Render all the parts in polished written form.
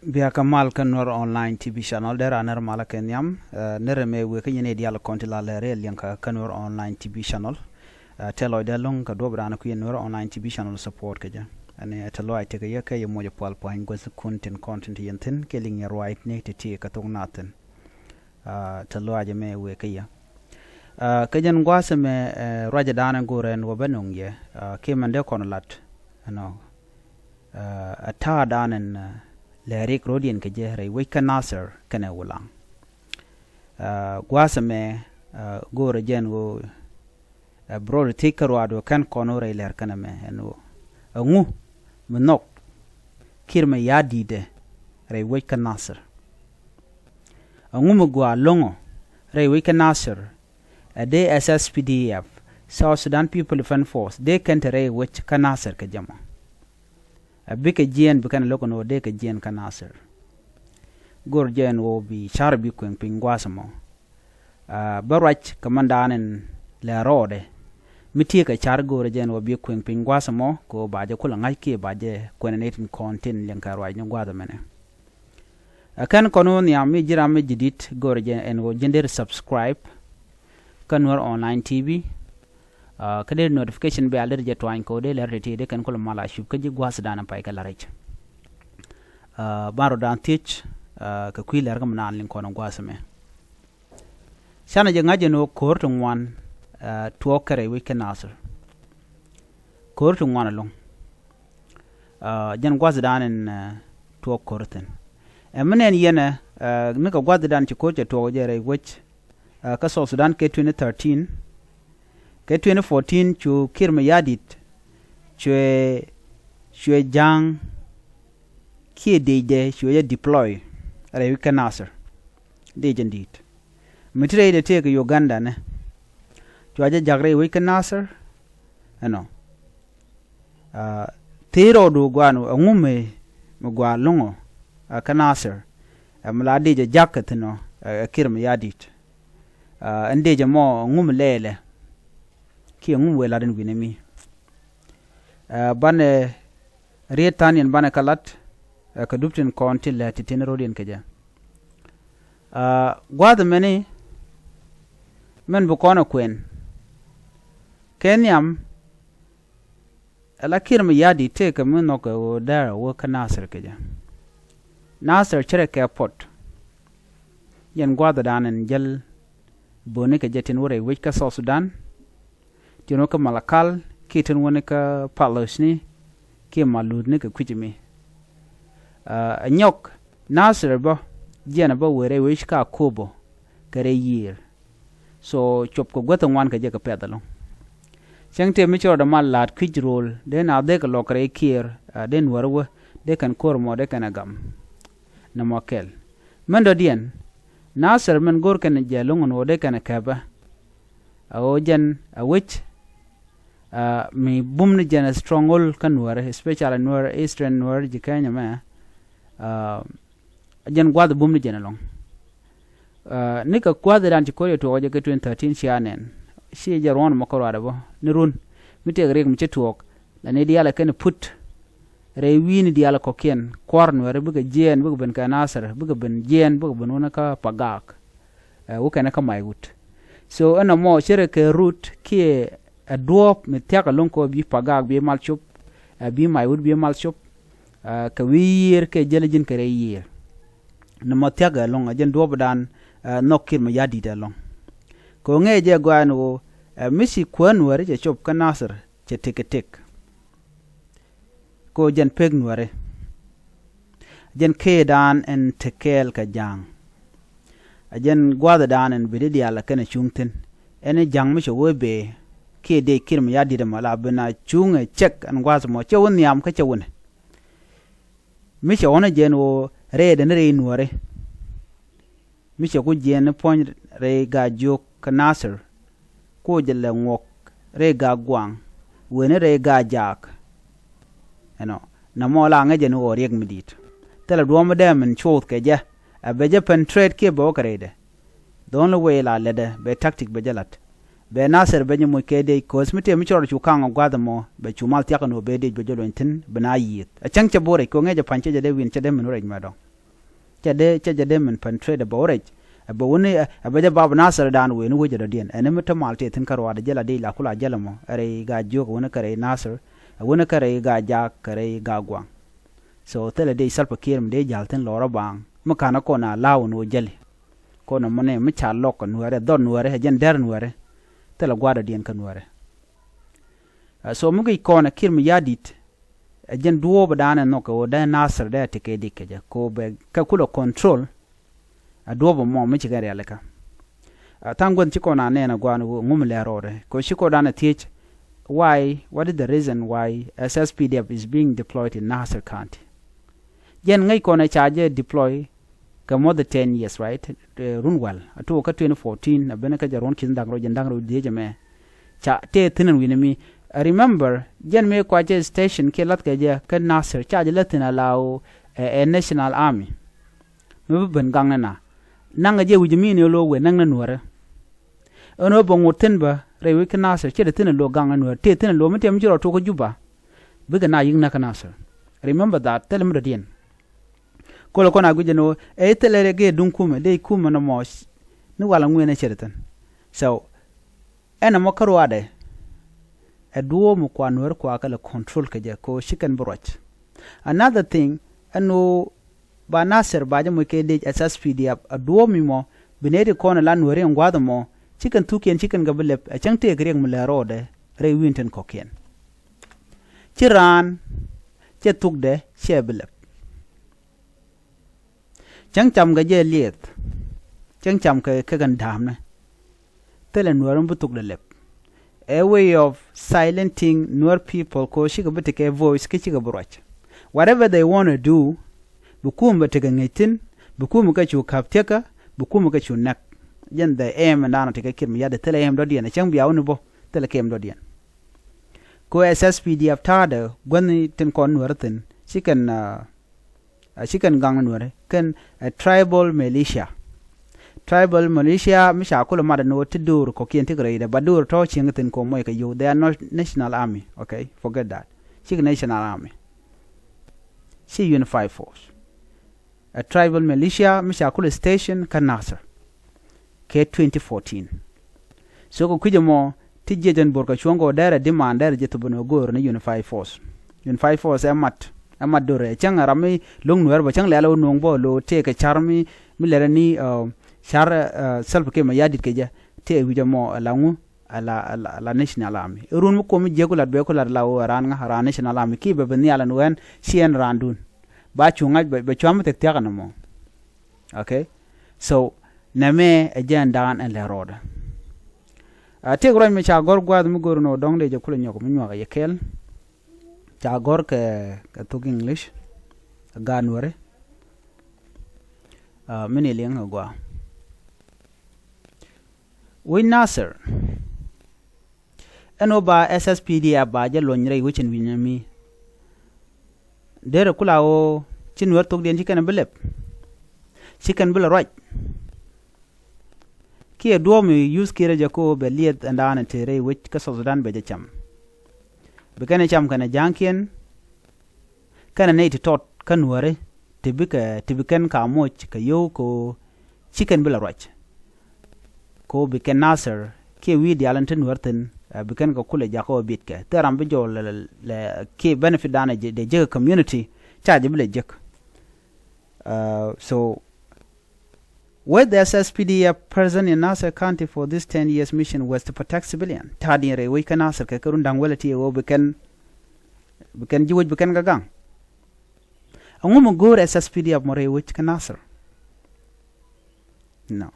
Bia kamal kan Nuer online TV channel der anar mala kenyam nere me we kanyene dial konti la lere lianka kan Nuer online TV channel telo de long ka dobra na ku Nuer online TV channel support kaja ane telo ai teke yaka ye moja pal point go content yentin keling ya right ne te ka thoknath telo aje me we kaya kajan gwase me raja dana goren wo benong ye ke mande konolat ano ata danen Lerik Rodian Kajere, Wika Nasser, Kanawulang. Guasame, go again, go a broad taker or can conore ler caname, and a moo, monok, mayarditdɛ, Ray Wika Nasser. A mumugua longo, Ray Wika Nasser, a day SSPDF, South Sudan People Defense Force, they can't ray which Kanasser Kajama. A big gen bekan look no de gen Kanasser. Gorgen will be charbi queen pinguasamo. Barrach commandan and la rode. Mitik a chargo gen will be queen pinguasamo, go by the Kulangaiki by the quenating content Yankara and Guadamene. A can cononia major did gorgen and will gender subscribe. Nuer online TV. Kade notification be alder je twine ko de lerti de kan ko mala shub kaji gwas dana pai kala rech baro dan teach ka kwiler gam nan lin kono gwas me sana je ngaje no korto ngwan to kare we Kanasser korto ngwan long jen gwas danen to korten menen yene ne ka gwas dan ci ko je to je re wech ka South Sudan ke 2013 Ke 2014 chu kiir chue jang kie deje chue deploy are we Kanasser deje indeed mitre de take Uganda ne chue jagre we Kanasser ano tero do gwanu ngume mgwa longo Kanasser amla deje jacket no kiir ndeje mo ngume lele ki ngum we laden winemi bane retanian bane kalat ka duptin kontil la titin rodien keja gwad meni men bu kono kwen kenyam ala kirm yadi te ka men no ko dara wo Kanasser keja Nasser chere ke pot yen gwad danen jel bone ke jetin wore we ka South Sudan tino ka malakal kitin woni ka palosni ki maludni ka kwijimi nyɔk Nasser ba jena ba were wish ka kobo kare year so chop ko gotan wan ka je ka pedalo changte mi choro da malat kwijrol den ade ka lokre kiir den warwa de kan kormo de kan agam na mokel mendo dien Nasser men gor kan jalungun wode kan kaba awojen awich mi bumni jena strongol kan Nuer especially Nuer eastern Nuer jikanya ma jen gwad bumni jena long nika gwad dan chikoyo to oje ke 2013 shianen shi jaron makoro adabo nirun mite grek mi chetuok la ne diala ken put re wini diala kokien kor Nuer buga jen buga ben Kanasser buga ben jen buga ben wona ka pagak wo kana ka maywut so ana mo chere ke root ki a duop me tiaka lonko bi pagag bi malchup bi maywut bi malchup ka wir ke jelejin kare yir no mo tiaga long ajen duop dan nokir me yadi de long ko ngeje gwanu misi kwan ware je chop Kanasser je tek ko jen peg Nuer jen ke dan en tekel ka jang ajen gwada dan en bidi ala kana chungten ene jang mi showe be ke de kiir mayarditdɛ mala bena chunga check an gwaz mo chewon yam ka chewon mi chewon jen wo re de ne Nuer mi cheku jen pon re ga jo Kanasser ko jelle ngok re ga gwang wene re ga jak eno na mo la nga jen wo reg midit tela do mo dem en chot ke je abeje penetrate ke bo krede the only way la lede be tactic be jalat be Nasser be nyimo kede cosmete mi choro chu kanga gwada mo be chumal tiaka no be de be jolo intin bena yit a changche bore ko ngeje panche de win che de menure nyado jade men penetrate borage ba woni ba ja bab nasar dan we no wajada dien ene meta malte tin karwa da jala de la kula jala mo are ga jog woni kare nasar woni kare ga ja kare ga gwang so tele de salpa kirim de jalten lora bang makana ko na lawo no jali ko no mone mi cha lokko nuare don nuare jen der nuare tele gwada dien kan nuare so mugi ko na kirim yadit jen duo badana no ko da nasar da tike dikeja ko be ka kulo control adobo mo mi chigare aleka tangon chiko na nena gwanu ngumle rore ko chiko dana teach what is the reason why SSPDF is being deployed in Nasser County yen ngai ko na charge deploy ka more than 10 years right runwal atu ka 2014 abena ka jaron kin dangro jandangro deje me cha te tinin winimi remember jen me ko je station ke lat ka je ka Nasser charge latina law a national army me ben gangana nanga je wujimi ne lo we nanga nuara ono bongo tenba rewe kanasa chede tene lo ganga nuara te tene lo mete mjiro to ko juba biga na yin na kanasa remember that tell me dien kolo kona guje no e tele ge dun kuma de kuma no mo ni wala ngwene chede tan so ena mo karo ade e duo mo kwa nuara kwa kala control ke je ko chicken broch another thing ano ba Nasser ba jamo ke de SSPDF aduo mi mo binede kono lan wore ngwado mo chicken tuken chicken gabele a changte greng mulero de re winten kokien chiran che tukde chebele changcham ga je liet changcham ke gandam ne tele nuarum butuk de lep a way of silencing Nuer people ko shiga bitike voice ke chiga broch whatever they want to do bukum ba tega ngaitin bukum ka chu kapteka bukum ka chu nak yen da em na tega kim ya da tele em do dien chang biaw no bo tele kem do dien ko SSPDF tada gwani tin kon warten chicken gang nuare kan tribal militia mi sha kula ma da no tidur ko kien tigre da badur to chingatin ko moy ka you they are not national army okay forget that chicken national army she unified force a tribal militia mishakula station kanasar ke 2014 so ko kujemo tijje jan borka chongo dara demand dara jeto bono gor na unified force amat dore changa rami long nuer ba chang lalo nong bo lo te ka charmi milera ni char self ke ma yadit ke ja te wujamo langu ala national army run mo ko mi jegulat be ko la ran nga national army ki be ni ala nuen cien randun ba chunga ba chama tek tiaga mo okay so name agenda an le roda te gro mi cha gor gwad mu gor no dong de je kula nyoko mi nyaka yekel cha gor ke to english ganware mini leng gwa we Nasser eno ba SSPDF ba je lonyre wichin winyami dere kula o chinwer tok den chicken belep chicken bel right ki do mi use kire jako be liet andana tere wich ka Sudan be cham be kana cham kana jankien kana ne tot kanware tibikan ka moch ka yo ko chicken bel right ko be ken Nasser ki wi di alanten werten bikan ko kule jako bitke teram be jol le ki benefit dana de je community charge bele jek so where the SSPDF present in Nasser County for this 10 years mission was to protect civilian tadi re we kan Nasser ke kurun dangwalati o bikan jiwoj bikan gagang angum gor SSPDF more which kan Nasser no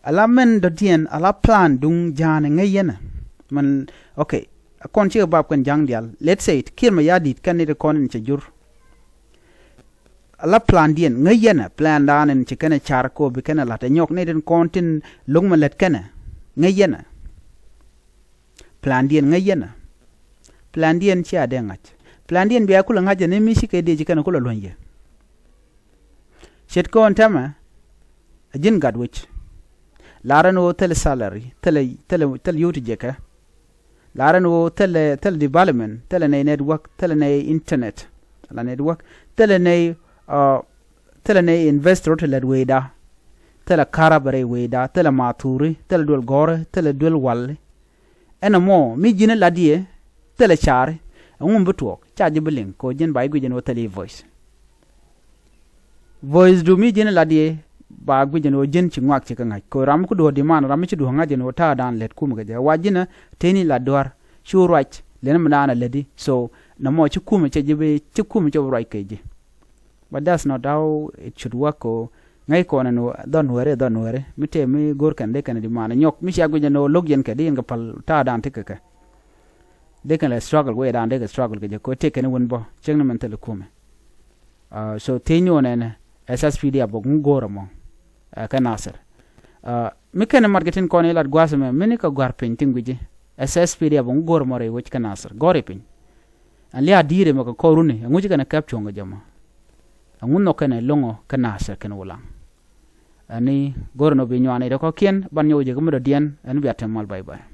alamen do dien ala plan dung jane ngayena man okay akon chi bab kan jang dial let's say it kirma yadit kan ne kon ni jur ala plan dien ngayena plan dan en ci kana char ko bi kana la ta nyok ne den kontin lungma let kana ngayena plan dien ngayena plan dien ci ade ngat plan dien bi akula ngaje ne mi shike de ci kana kula lonje chet ko on tama ajin gadwich laran wo tel salary tel yuti jeka laran wo tel development tel ne network tel ne internet la network tel ne tela ne investor tela weda tela karabare weda tela maturi tela dol gore tela dol walle ena mo mi jina ladie tela chare ngum butuok chaji beling ko jen bay gujen o tele voice du mi jina ladie ba gujen o jen ci ngwak ci kanga ko ram ko do di man ram ci du ngaje no ta dan let kum ga wajina teni la dor shurwach len mnana ledi so na mo ci kum ci jibe ci kum ci right keje but that's not how it should work o ngai ko na no don were mi te mi gor kan de kan di man nyok mi ci gujen no logyen ke di nga pal ta dan tikaka they can struggle way down they struggle ke ko take any one bo chengna mental kume so tenyo ne SSPDF bog ngoro mo ka nasir mi ken marketing ko ne lat gwasme mini ka gwar painting biji SSPDF bog ngoro mo re wich ka nasir gore pin ali adire mo ko rune nguji kana capture ngo jama ngunno kana longo ka nasir ken wulang ani goro no bi nyane de ko kien ban nyoje ko mo dien an biatem mal bye bye